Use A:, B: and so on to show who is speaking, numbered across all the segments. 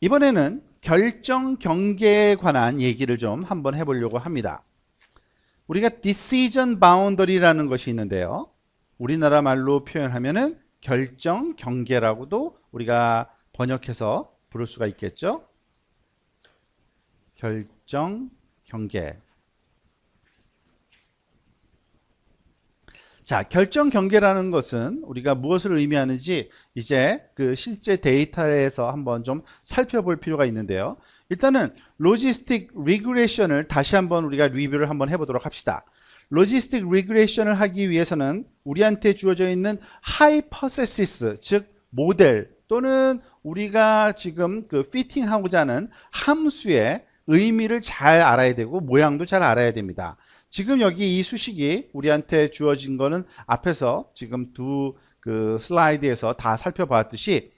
A: 이번에는 결정 경계에 관한 얘기를 좀 한번 해보려고 합니다. 우리가 decision boundary라는 것이 있는데요. 우리나라 말로 표현하면은 결정 경계라고도 우리가 번역해서 부를 수가 있겠죠. 결정 경계. 자, 결정 경계라는 것은 우리가 무엇을 의미하는지 이제 그 실제 데이터에서 한번 좀 살펴볼 필요가 있는데요. 일단은 로지스틱 리그레션을 다시 한번 우리가 리뷰를 한번 해보도록 합시다. 로지스틱 리그레션을 하기 위해서는 우리한테 주어져 있는 하이퍼세시스, 즉 모델 또는 우리가 지금 그 피팅하고자 하는 함수의 의미를 잘 알아야 되고 모양도 잘 알아야 됩니다. 지금 여기 이 수식이 우리한테 주어진 거는 앞에서 지금 두 그 슬라이드에서 다 살펴봤듯이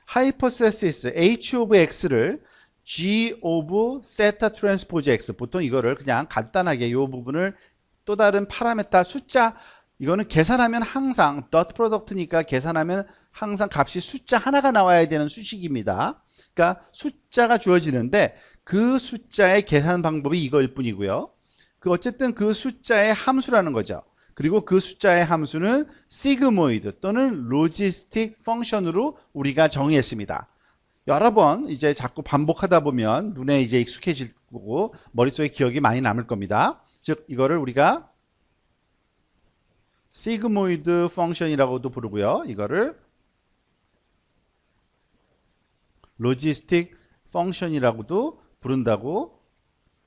A: 하이퍼세시스 H of X를 G of 세타 트랜스포즈 X, 보통 이거를 그냥 간단하게 이 부분을 또 다른 파라메타 숫자, 이거는 계산하면 항상 덧 프로덕트니까 계산하면 항상 값이 숫자 하나가 나와야 되는 수식입니다. 그러니까 숫자가 주어지는데 그 숫자의 계산 방법이 이거일 뿐이고요. 어쨌든 그 숫자의 함수라는 거죠. 그리고 그 숫자의 함수는 시그모이드 또는 로지스틱 펑션으로 우리가 정의했습니다. 여러 번 이제 자꾸 반복하다 보면 눈에 이제 익숙해질 거고 머릿속에 기억이 많이 남을 겁니다. 즉 이거를 우리가 시그모이드 펑션이라고도 부르고요. 이거를 로지스틱 펑션이라고도 부른다고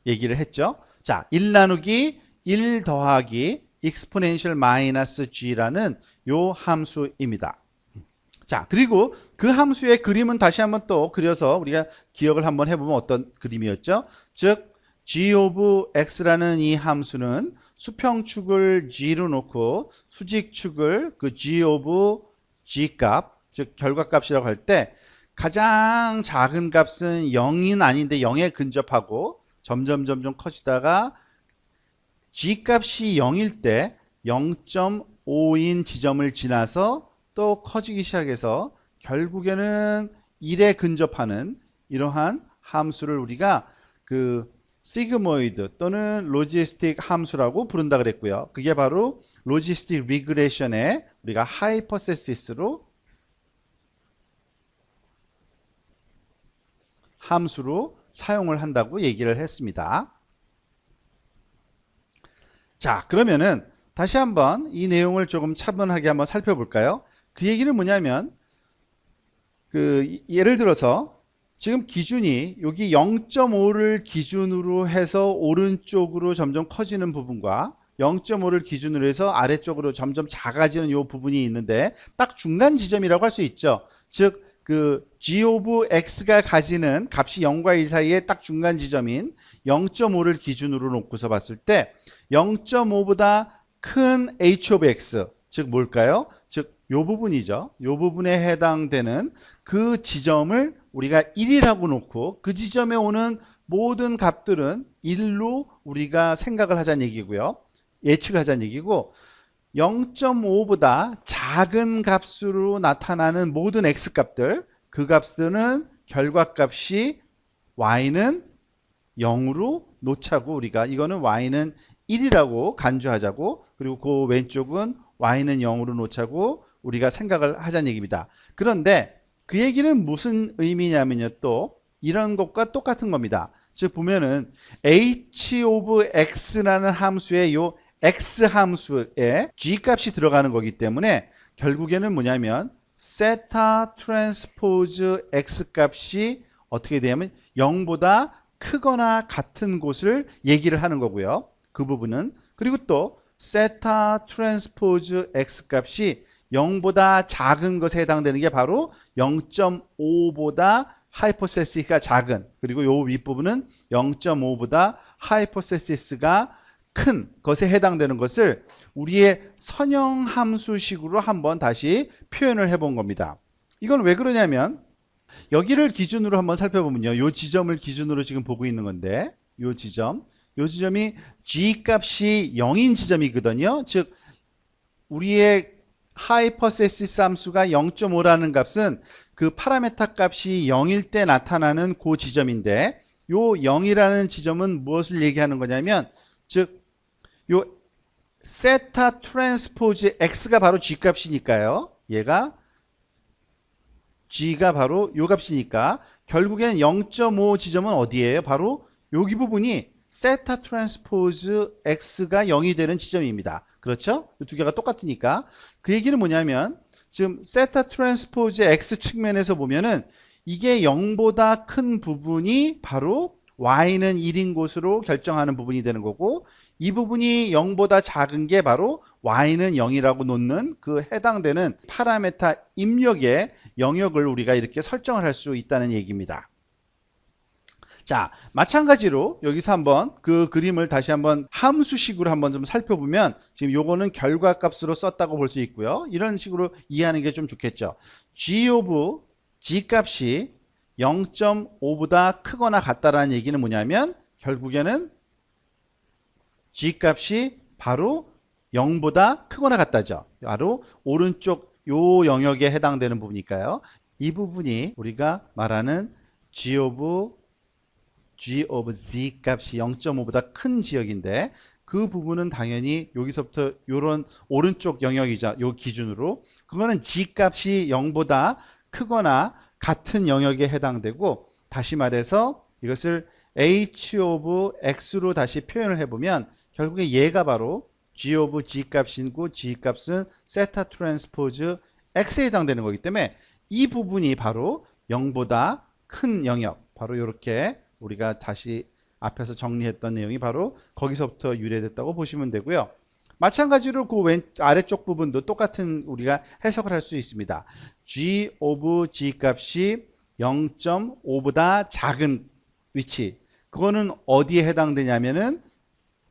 A: 얘기를 했죠. 자, 1 나누기 1 더하기 exponential 마이너스 g라는 요 함수입니다. 자, 그리고 그 함수의 그림은 다시 한번 또 그려서 우리가 기억을 한번 해보면 어떤 그림이었죠? 즉 g of x라는 이 함수는 수평축을 g로 놓고 수직축을 그 g of g 값, 즉 결과값이라고 할 때 가장 작은 값은 0은 아닌데 0에 근접하고 점점 커지다가 g 값이 0일 때 0.5인 지점을 지나서 또 커지기 시작해서 결국에는 1에 근접하는 이러한 함수를 우리가 그 시그모이드 또는 로지스틱 함수라고 부른다 그랬고요. 그게 바로 로지스틱 리그레션의 우리가 하이퍼세시스로 함수로 사용을 한다고 얘기를 했습니다. 자, 그러면은 다시 한번 이 내용을 조금 차분하게 한번 살펴볼까요? 그 얘기는 뭐냐면 그 예를 들어서 지금 기준이 여기 0.5를 기준으로 해서 오른쪽으로 점점 커지는 부분과 0.5를 기준으로 해서 아래쪽으로 점점 작아지는 이 부분이 있는데 딱 중간 지점이라고 할 수 있죠. 즉 그 g of x가 가지는 값이 0과 1 사이에 딱 중간 지점인 0.5를 기준으로 놓고서 봤을 때 0.5보다 큰 h of x, 즉 뭘까요? 즉 요 부분이죠. 요 부분에 해당되는 그 지점을 우리가 1이라고 놓고 그 지점에 오는 모든 값들은 1로 우리가 생각을 하자는 얘기고요. 예측을 하자는 얘기고 0.5보다 작은 값으로 나타나는 모든 x 값들, 그 값들은 결과값이 y는 0으로 놓자고 우리가 이거는 y는 1이라고 간주하자고, 그리고 그 왼쪽은 y는 0으로 놓자고 우리가 생각을 하자는 얘기입니다. 그런데 그 얘기는 무슨 의미냐면요, 또 이런 것과 똑같은 겁니다. 즉 보면은 h of x라는 함수의 요 x 함수에 g 값이 들어가는 거기 때문에 결국에는 뭐냐면 세타 트랜스포즈 x 값이 어떻게 되냐면 0보다 크거나 같은 곳을 얘기를 하는 거고요. 그 부분은. 그리고 또 세타 트랜스포즈 x 값이 0보다 작은 것에 해당되는 게 바로 0.5보다 하이퍼세시스가 작은, 그리고 요 윗부분은 0.5보다 하이퍼세시스가 큰 것에 해당되는 것을 우리의 선형 함수식으로 한번 다시 표현을 해본 겁니다. 이건 왜 그러냐면 여기를 기준으로 한번 살펴보면요, 요 지점을 기준으로 지금 보고 있는 건데 요 지점이 g 값이 0인 지점이거든요. 즉 우리의 하이퍼세시스 함수가 0.5라는 값은 그 파라메타 값이 0일 때 나타나는 그 지점인데, 요 0이라는 지점은 무엇을 얘기하는 거냐면, 즉 요 세타 트랜스포즈 x가 바로 g 값이니까요. 얘가 g가 바로 요 값이니까 결국엔 0.5 지점은 어디예요? 바로 여기 부분이 세타 트랜스포즈 x가 0이 되는 지점입니다. 그렇죠? 이 두 개가 똑같으니까. 그 얘기는 뭐냐면 지금 세타 트랜스포즈 x 측면에서 보면은 이게 0보다 큰 부분이 바로 y는 1인 곳으로 결정하는 부분이 되는 거고, 이 부분이 0보다 작은 게 바로 y는 0이라고 놓는 그 해당되는 파라메타 입력의 영역을 우리가 이렇게 설정을 할 수 있다는 얘기입니다. 자, 마찬가지로 여기서 한번 그 그림을 다시 한번 함수식으로 한번 좀 살펴보면, 지금 요거는 결과값으로 썼다고 볼 수 있고요. 이런 식으로 이해하는 게 좀 좋겠죠. g of g 값이 0.5보다 크거나 같다라는 얘기는 뭐냐면 결국에는 g 값이 바로 0보다 크거나 같다죠. 바로 오른쪽 요 영역에 해당되는 부분이니까요. 이 부분이 우리가 말하는 g of z 값이 0.5보다 큰 지역인데, 그 부분은 당연히 여기서부터 요런 오른쪽 영역이죠. 요 기준으로 그거는 g 값이 0보다 크거나 같은 영역에 해당되고, 다시 말해서 이것을 h of x로 다시 표현을 해보면 결국에 얘가 바로 g of g 값이고, g 값은 세타 트랜스포즈 x에 해당되는 거기 때문에 이 부분이 바로 0보다 큰 영역, 바로 이렇게 우리가 다시 앞에서 정리했던 내용이 바로 거기서부터 유래됐다고 보시면 되고요. 마찬가지로 그 아래쪽 부분도 똑같은 우리가 해석을 할 수 있습니다. g of g 값이 0.5보다 작은 위치, 그거는 어디에 해당되냐면은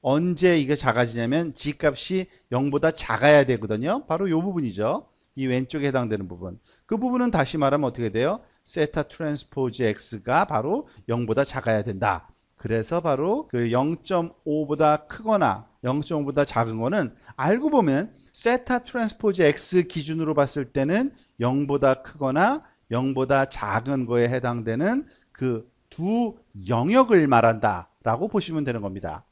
A: 언제 이게 작아지냐면 g 값이 0보다 작아야 되거든요. 바로 이 부분이죠. 이 왼쪽에 해당되는 부분. 그 부분은 다시 말하면 어떻게 돼요? 세타 트랜스포즈 x가 바로 0보다 작아야 된다. 그래서 바로 그 0.5보다 크거나 0.5보다 작은 거는 알고 보면 세타 트랜스포즈 x 기준으로 봤을 때는 0보다 크거나 0보다 작은 거에 해당되는 그 두 영역을 말한다 라고 보시면 되는 겁니다.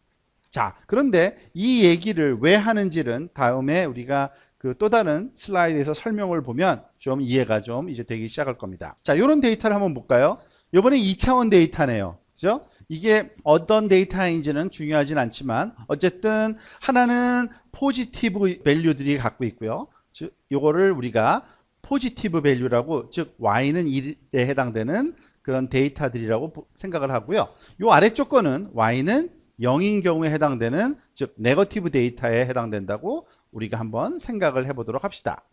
A: 자, 그런데 이 얘기를 왜 하는지는 다음에 우리가 그 또 다른 슬라이드에서 설명을 보면 좀 이해가 좀 이제 되기 시작할 겁니다. 자, 이런 데이터를 한번 볼까요? 이번에 2차원 데이터네요. 그죠? 이게 어떤 데이터인지는 중요하진 않지만 어쨌든 하나는 포지티브 밸류들이 갖고 있고요. 즉 요거를 우리가 포지티브 밸류라고, 즉 y는 1에 해당되는 그런 데이터들이라고 생각을 하고요. 요 아래쪽 거는 y는 0인 경우에 해당되는, 즉 네거티브 데이터에 해당된다고 우리가 한번 생각을 해보도록 합시다.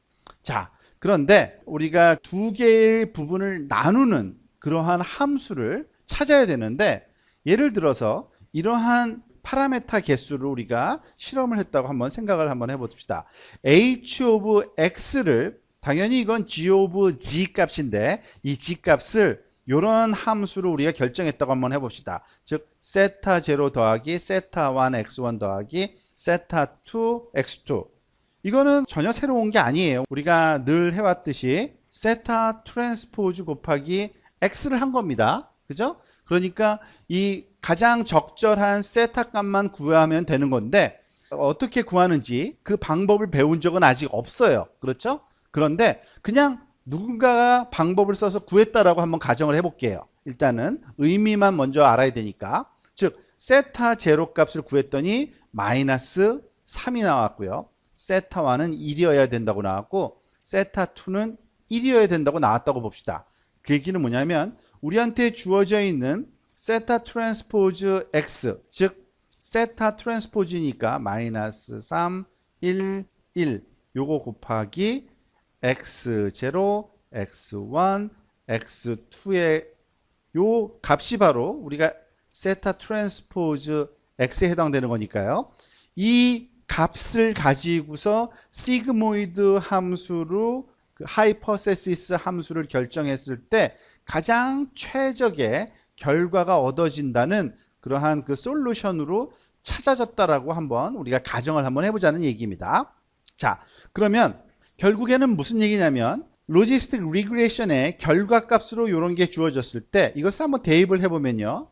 A: 자, 그런데 우리가 두 개의 부분을 나누는 그러한 함수를 찾아야 되는데, 예를 들어서 이러한 파라메타 개수를 우리가 실험을 했다고 한번 생각을 한번 해봅시다. h of x를, 당연히 이건 g of g 값인데 이 g 값을 이런 함수로 우리가 결정했다고 한번 해봅시다. 즉 세타 0 더하기 세타 1 x1 더하기 세타 2 x2. 이거는 전혀 새로운 게 아니에요. 우리가 늘 해왔듯이 세타 트랜스포즈 곱하기 x를 한 겁니다. 그죠? 그러니까 이 가장 적절한 세타 값만 구하면 되는 건데, 어떻게 구하는지 그 방법을 배운 적은 아직 없어요. 그렇죠? 그런데 그냥 누군가가 방법을 써서 구했다라고 한번 가정을 해볼게요. 일단은 의미만 먼저 알아야 되니까. 즉 세타 0 값을 구했더니 마이너스 3이 나왔고요. 세타 1은 1이어야 된다고 나왔고 세타 2는 1이어야 된다고 나왔다고 봅시다. 그 얘기는 뭐냐면 우리한테 주어져 있는 세타 트랜스포즈 x, 즉 세타 트랜스포즈니까 마이너스 3, 1, 1 요거 곱하기 x0, x1, x2의 요 값이 바로 우리가 세타 트랜스포즈 x에 해당되는 거니까요. 이 값을 가지고서 시그모이드 함수로 그 하이퍼세시스 함수를 결정했을 때 가장 최적의 결과가 얻어진다는 그러한 그 솔루션으로 찾아졌다라고 한번 우리가 가정을 한번 해보자는 얘기입니다. 자, 그러면 결국에는 무슨 얘기냐면 로지스틱 리그레션의 결과값으로 이런 게 주어졌을 때 이것을 한번 대입을 해보면요.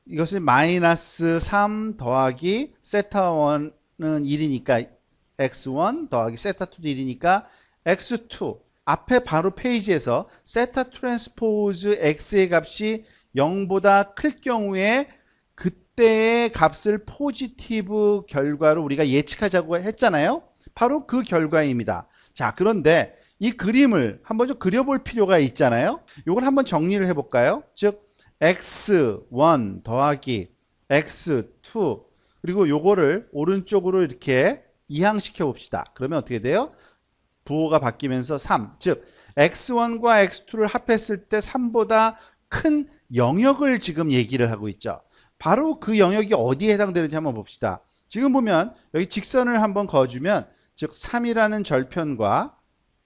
A: 이것을 마이너스 3 더하기 세타1은 1이니까 x1 더하기 세타2도 1이니까 x2 앞에 바로 페이지에서 세타 트랜스포즈 x의 값이 0보다 클 경우에 그때의 값을 포지티브 결과로 우리가 예측하자고 했잖아요. 바로 그 결과입니다. 자, 그런데 이 그림을 한번 좀 그려볼 필요가 있잖아요. 이걸 한번 정리를 해볼까요? 즉 x1 더하기 x2 그리고 요거를 오른쪽으로 이렇게 이항시켜 봅시다. 그러면 어떻게 돼요? 부호가 바뀌면서 3, 즉 x1과 x2를 합했을 때 3보다 큰 영역을 지금 얘기를 하고 있죠. 바로 그 영역이 어디에 해당되는지 한번 봅시다. 지금 보면 여기 직선을 한번 그어주면 즉 3이라는 절편과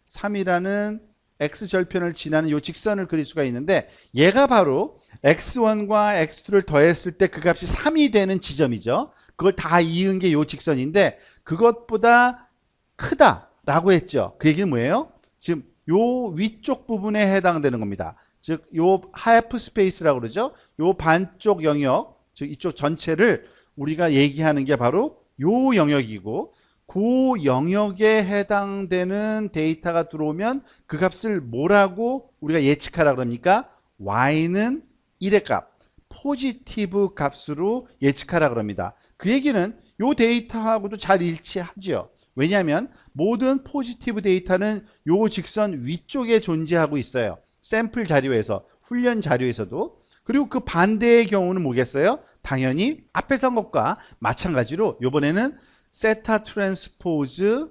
A: 3이라는 x절편을 지나는 이 직선을 그릴 수가 있는데 얘가 바로 x1과 x2를 더했을 때 그 값이 3이 되는 지점이죠. 그걸 다 이은 게 이 직선인데 그것보다 크다라고 했죠. 그 얘기는 뭐예요? 지금 요 위쪽 부분에 해당되는 겁니다. 즉 요 하프 스페이스라고 그러죠. 요 반쪽 영역, 즉 이쪽 전체를 우리가 얘기하는 게 바로 요 영역이고 그 영역에 해당되는 데이터가 들어오면 그 값을 뭐라고 우리가 예측하라 그럽니까? y는 1의 값, 포지티브 값으로 예측하라 그럽니다. 그 얘기는 요 데이터하고도 잘 일치하죠. 왜냐하면 모든 포지티브 데이터는 요 직선 위쪽에 존재하고 있어요. 샘플 자료에서, 훈련 자료에서도. 그리고 그 반대의 경우는 뭐겠어요? 당연히 앞에서 한 것과 마찬가지로 이번에는 세타 트랜스포즈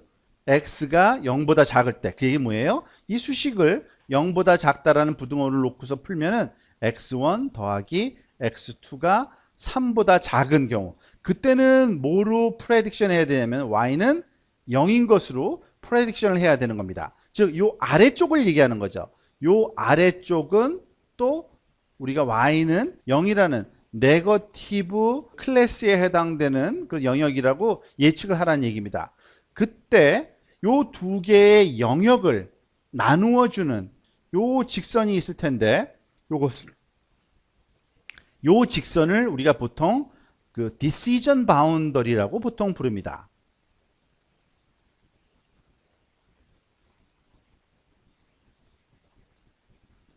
A: x가 0보다 작을 때, 그 얘기 뭐예요? 이 수식을 0보다 작다라는 부등호를 놓고서 풀면은 x1 더하기 x2가 3보다 작은 경우, 그때는 뭐로 프레딕션 해야 되냐면 y는 0인 것으로 프레딕션을 해야 되는 겁니다. 즉 요 아래쪽을 얘기하는 거죠. 요 아래쪽은 또 우리가 y는 0이라는 네거티브 클래스에 해당되는 그 영역이라고 예측을 하라는 얘기입니다. 그때 요 두 개의 영역을 나누어 주는 요 직선이 있을 텐데 요 직선을 우리가 보통 그 decision boundary라고 보통 부릅니다.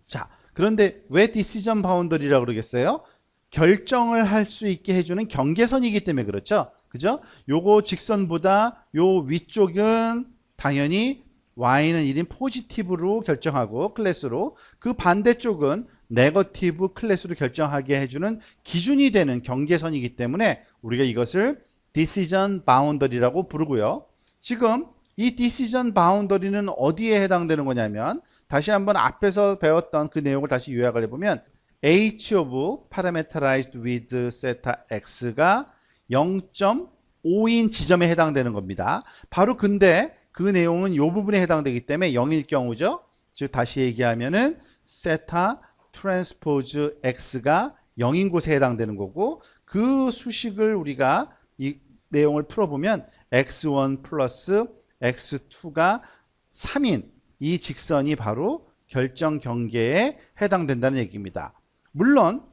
A: 자, 그런데 왜 decision boundary라고 그러겠어요? 결정을 할 수 있게 해주는 경계선이기 때문에 그렇죠. 그죠? 요거 직선보다 요 위쪽은 당연히 y는 1인 포지티브로 결정하고 클래스로, 그 반대쪽은 네거티브 클래스로 결정하게 해주는 기준이 되는 경계선이기 때문에 우리가 이것을 decision boundary라고 부르고요. 지금 이 decision boundary는 어디에 해당되는 거냐면 다시 한번 앞에서 배웠던 그 내용을 다시 요약을 해보면 h of parameterized with theta x가 0.5인 지점에 해당되는 겁니다. 바로 근데 그 내용은 이 부분에 해당되기 때문에 0일 경우죠. 즉 다시 얘기하면은 세타 트랜스포즈 x가 0인 곳에 해당되는 거고, 그 수식을 우리가 이 내용을 풀어보면 x1 플러스 x2가 3인 이 직선이 바로 결정 경계에 해당된다는 얘기입니다. 물론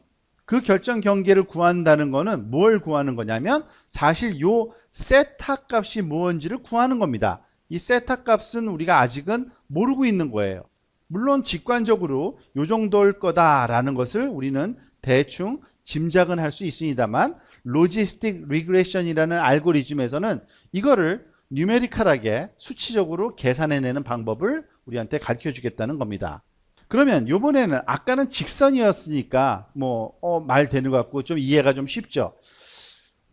A: 그 결정 경계를 구한다는 거는 뭘 구하는 거냐면 사실 요 세타 값이 무엇인지를 구하는 겁니다. 이 세타 값은 우리가 아직은 모르고 있는 거예요. 물론 직관적으로 요 정도일 거다라는 것을 우리는 대충 짐작은 할 수 있습니다만 로지스틱 리그레션이라는 알고리즘에서는 이거를 뉴메리컬하게 수치적으로 계산해내는 방법을 우리한테 가르쳐 주겠다는 겁니다. 그러면 요번에는 아까는 직선이었으니까 말 되는 것 같고 좀 이해가 좀 쉽죠.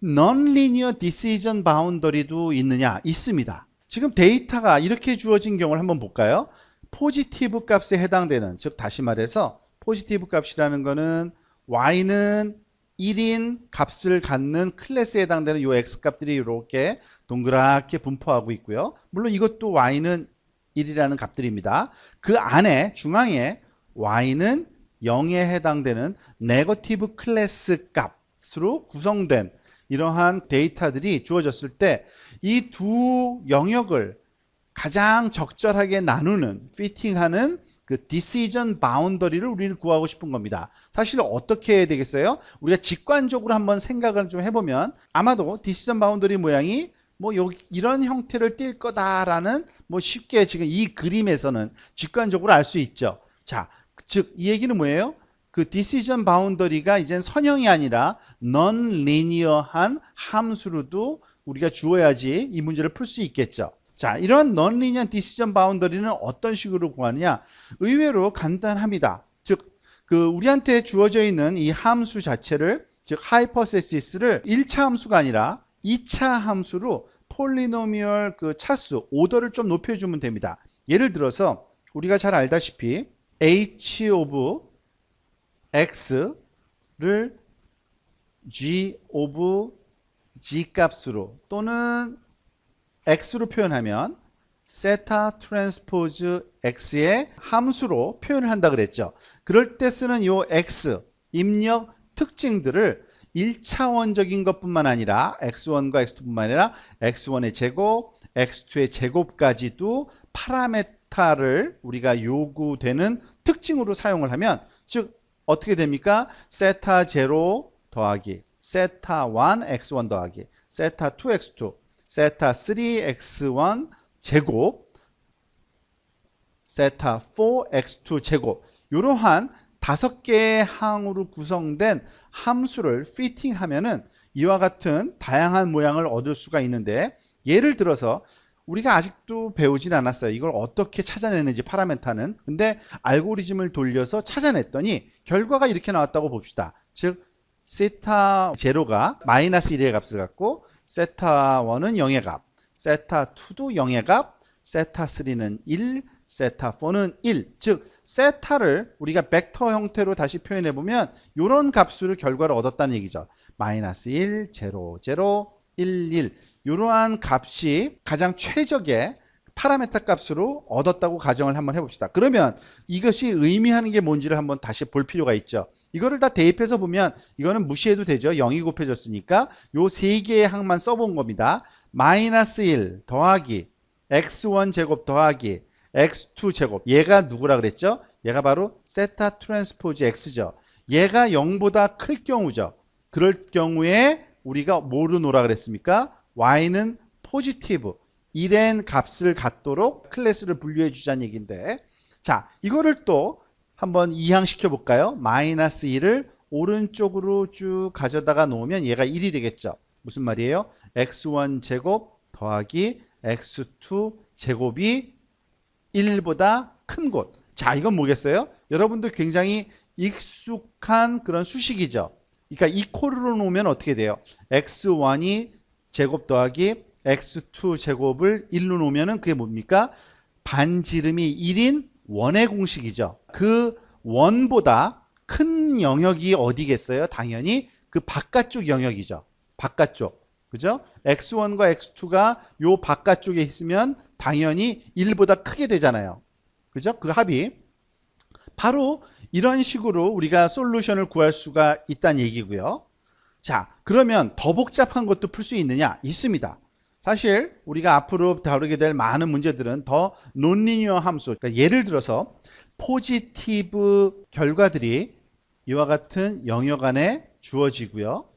A: Non-linear decision boundary도 있느냐? 있습니다. 지금 데이터가 이렇게 주어진 경우를 한번 볼까요? 포지티브 값에 해당되는, 즉 다시 말해서 포지티브 값이라는 거는 y는 1인 값을 갖는 클래스에 해당되는 요 x 값들이 이렇게 동그랗게 분포하고 있고요. 물론 이것도 y는 1이라는 값들입니다. 그 안에 중앙에 y는 0에 해당되는 네거티브 클래스 값으로 구성된 이러한 데이터들이 주어졌을 때 이 두 영역을 가장 적절하게 나누는, 피팅하는 그 decision boundary를 우리는 구하고 싶은 겁니다. 사실 어떻게 해야 되겠어요? 우리가 직관적으로 한번 생각을 좀 해보면 아마도 decision boundary 모양이 뭐 이런 형태를 띌 거다라는 뭐 쉽게 지금 이 그림에서는 직관적으로 알 수 있죠. 자, 즉 이 얘기는 뭐예요? 그 decision boundary가 이젠 선형이 아니라 non-linear한 함수로도 우리가 주어야지 이 문제를 풀 수 있겠죠. 자, 이런 non-linear decision boundary는 어떤 식으로 구하느냐? 의외로 간단합니다. 즉, 그 우리한테 주어져 있는 이 함수 자체를, 즉 hypothesis를 1차 함수가 아니라 2차 함수로 폴리노미얼 그 차수, 오더를 좀 높여주면 됩니다. 예를 들어서 우리가 잘 알다시피 h of x를 g of g 값으로 또는 x로 표현하면 세타 트랜스포즈 x의 함수로 표현을 한다 그랬죠. 그럴 때 쓰는 요 x 입력 특징들을 1차원적인 것뿐만 아니라 x1과 x2뿐만 아니라 x1의 제곱, x2의 제곱까지도 파라메타를 우리가 요구되는 특징으로 사용을 하면, 즉 어떻게 됩니까? 세타 0 더하기 세타 1 x1 더하기 세타 2 x2 세타 3 x1 제곱 세타 4 x2 제곱, 이러한 5개의 항으로 구성된 함수를 피팅하면은 이와 같은 다양한 모양을 얻을 수가 있는데, 예를 들어서 우리가 아직도 배우진 않았어요. 이걸 어떻게 찾아내는지 파라메타는. 근데 알고리즘을 돌려서 찾아냈더니 결과가 이렇게 나왔다고 봅시다. 즉 세타 0가 마이너스 1의 값을 갖고 세타 1은 0의 값, 세타 2도 0의 값, 세타 3는 1, 세타 4는 1. 즉 세타를 우리가 벡터 형태로 다시 표현해 보면 이런 값수를 결과를 얻었다는 얘기죠. 마이너스 1, 0, 0, 1, 1. 이러한 값이 가장 최적의 파라메타 값으로 얻었다고 가정을 한번 해봅시다. 그러면 이것이 의미하는 게 뭔지를 한번 다시 볼 필요가 있죠. 이거를 다 대입해서 보면 이거는 무시해도 되죠. 0이 곱해졌으니까 요 세 개의 항만 써본 겁니다. 마이너스 1 더하기 x1 제곱 더하기 x2 제곱, 얘가 누구라 그랬죠? 얘가 바로 세타 트랜스포즈 x죠. 얘가 0보다 클 경우죠. 그럴 경우에 우리가 뭐로 놓으라 그랬습니까? y는 포지티브 1n 값을 갖도록 클래스를 분류해 주자는 얘기인데, 자 이거를 또 한번 이항시켜 볼까요? 마이너스 1을 오른쪽으로 쭉 가져다가 놓으면 얘가 1이 되겠죠. 무슨 말이에요? x1 제곱 더하기 x2 제곱이 1보다 큰 곳. 자 이건 뭐겠어요? 여러분도 굉장히 익숙한 그런 수식이죠. 그러니까 이 콜로 놓으면 어떻게 돼요? x1이 제곱 더하기 x2 제곱을 1로 놓으면 그게 뭡니까? 반지름이 1인 원의 공식이죠. 그 원보다 큰 영역이 어디겠어요? 당연히 그 바깥쪽 영역이죠. 바깥쪽. 그죠? x1과 x2가 요 바깥쪽에 있으면 당연히 1보다 크게 되잖아요. 그죠? 그 합이. 바로 이런 식으로 우리가 솔루션을 구할 수가 있다는 얘기고요. 자, 그러면 더 복잡한 것도 풀 수 있느냐? 있습니다. 사실 우리가 앞으로 다루게 될 많은 문제들은 더 논리니어 함수, 그러니까 예를 들어서 포지티브 결과들이 이와 같은 영역 안에 주어지고요.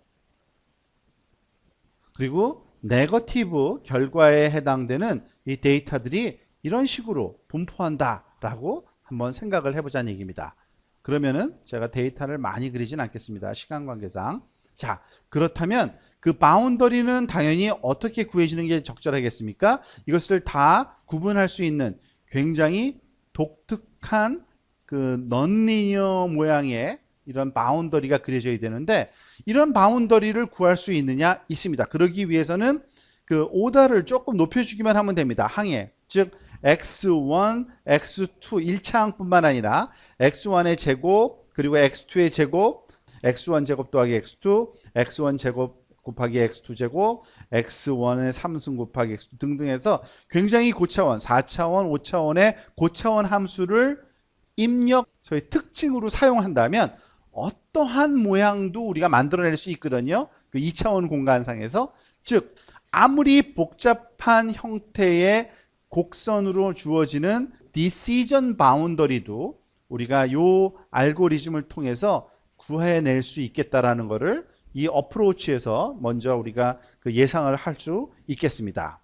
A: 그리고 네거티브 결과에 해당되는 이 데이터들이 이런 식으로 분포한다라고 한번 생각을 해보자는 얘기입니다. 그러면은 제가 데이터를 많이 그리진 않겠습니다. 시간 관계상. 자, 그렇다면 그 바운더리는 당연히 어떻게 구해지는 게 적절하겠습니까? 이것을 다 구분할 수 있는 굉장히 독특한 그 넌리니어 모양의 이런 바운더리가 그려져야 되는데, 이런 바운더리를 구할 수 있느냐? 있습니다. 그러기 위해서는 그 오더를 조금 높여주기만 하면 됩니다. 항에. 즉 x1, x2 1차 항뿐만 아니라 x1의 제곱 그리고 x2의 제곱, x1 제곱 더하기 x2, x1 제곱 곱하기 x2 제곱, x1의 3승 곱하기 x2 등등 해서 굉장히 고차원, 4차원, 5차원의 고차원 함수를 입력, 소위 특징으로 사용한다면 어떠한 모양도 우리가 만들어낼 수 있거든요. 그 2차원 공간상에서. 즉 아무리 복잡한 형태의 곡선으로 주어지는 decision boundary도 우리가 요 알고리즘을 통해서 구해낼 수 있겠다라는 것을 이 어프로치에서 먼저 우리가 그 예상을 할 수 있겠습니다.